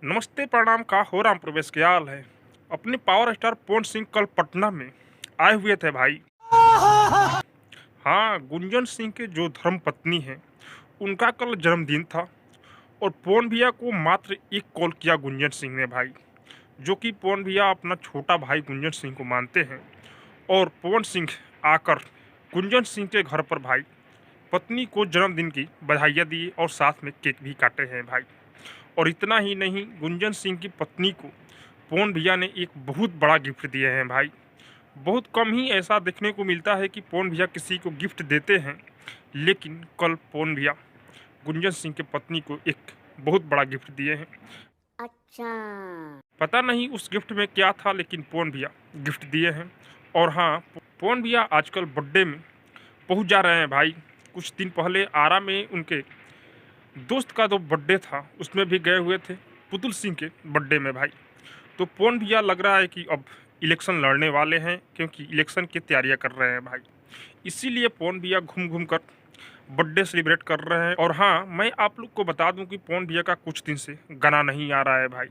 नमस्ते प्रणाम का हो राम प्रवेश क्या हाल है। अपने पावर स्टार पवन सिंह कल पटना में आए हुए थे भाई। हाँ, गुंजन सिंह के जो धर्म पत्नी हैं उनका कल जन्मदिन था और पवन भैया को मात्र एक कॉल किया गुंजन सिंह ने भाई, जो कि पवन भैया अपना छोटा भाई गुंजन सिंह को मानते हैं। और पवन सिंह आकर गुंजन सिंह के घर पर भाई पत्नी को जन्मदिन की बधाइयाँ दी और साथ में केक भी काटे हैं भाई। और इतना ही नहीं, गुंजन सिंह की पत्नी को पवन भैया ने एक बहुत बड़ा गिफ्ट दिए हैं भाई। बहुत कम ही ऐसा देखने को मिलता है कि पवन भैया किसी को गिफ्ट देते हैं, लेकिन कल पवन भैया गुंजन सिंह की पत्नी को एक बहुत बड़ा गिफ्ट दिए हैं। अच्छा, पता नहीं उस गिफ्ट में क्या था, लेकिन पवन भैया गिफ्ट दिए हैं। और हाँ, पवन भैया आजकल बर्थडे में पहुंच जा रहे हैं भाई। कुछ दिन पहले आरा में उनके दोस्त का जो बर्थडे था उसमें भी गए हुए थे, पुतुल सिंह के बर्थडे में भाई। तो पवन भैया लग रहा है कि अब इलेक्शन लड़ने वाले हैं, क्योंकि इलेक्शन की तैयारियां कर रहे हैं भाई। इसीलिए पवन भैया घूम घूम कर बर्थडे सेलिब्रेट कर रहे हैं। और हाँ, मैं आप लोग को बता दूं कि पवन भैया का कुछ दिन से गाना नहीं आ रहा है भाई।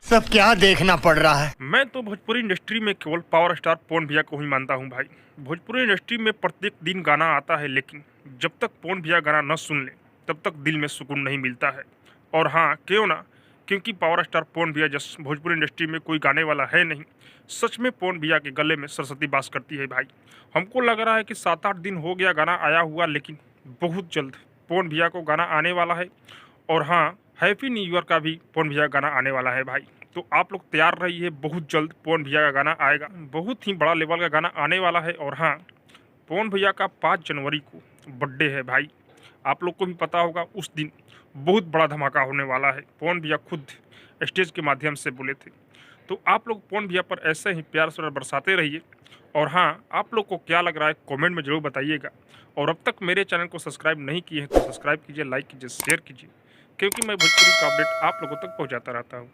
सब क्या देखना पड़ रहा है। मैं तो भोजपुरी इंडस्ट्री में केवल पावर स्टार पवन भैया को ही मानता हूँ भाई। भोजपुरी इंडस्ट्री में प्रत्येक दिन गाना आता है, लेकिन जब तक पवन भैया गाना न सुन ले तब तक दिल में सुकून नहीं मिलता है। और हाँ, क्यों ना, क्योंकि पावर स्टार पवन भैया जस भोजपुरी इंडस्ट्री में कोई गाने वाला है नहीं। सच में पवन भैया के गले में सरस्वती वास करती है भाई। हमको लग रहा है कि 7-8 दिन हो गया गाना आया हुआ, लेकिन बहुत जल्द पवन भैया को गाना आने वाला है। और हाँ, हैप्पी न्यू ईयर का भी पवन भैया गाना आने वाला है भाई। तो आप लोग तैयार रहिए, बहुत जल्द पवन भैया का गाना आएगा। बहुत ही बड़ा लेवल का गाना आने वाला है। और हाँ, पवन भैया का 5 जनवरी को बर्थडे है भाई। आप लोग को भी पता होगा, उस दिन बहुत बड़ा धमाका होने वाला है। पवन भैया खुद स्टेज के माध्यम से बोले थे। तो आप लोग पवन भैया पर ऐसे ही प्यार से बरसाते रहिए। और हाँ, आप लोग को क्या लग रहा है कमेंट में ज़रूर बताइएगा। और अब तक मेरे चैनल को सब्सक्राइब नहीं किए हैं तो सब्सक्राइब कीजिए, लाइक कीजिए, शेयर कीजिए, क्योंकि मैं भोजपुरी का अपडेट आप लोगों तक पहुँचाता रहता हूँ।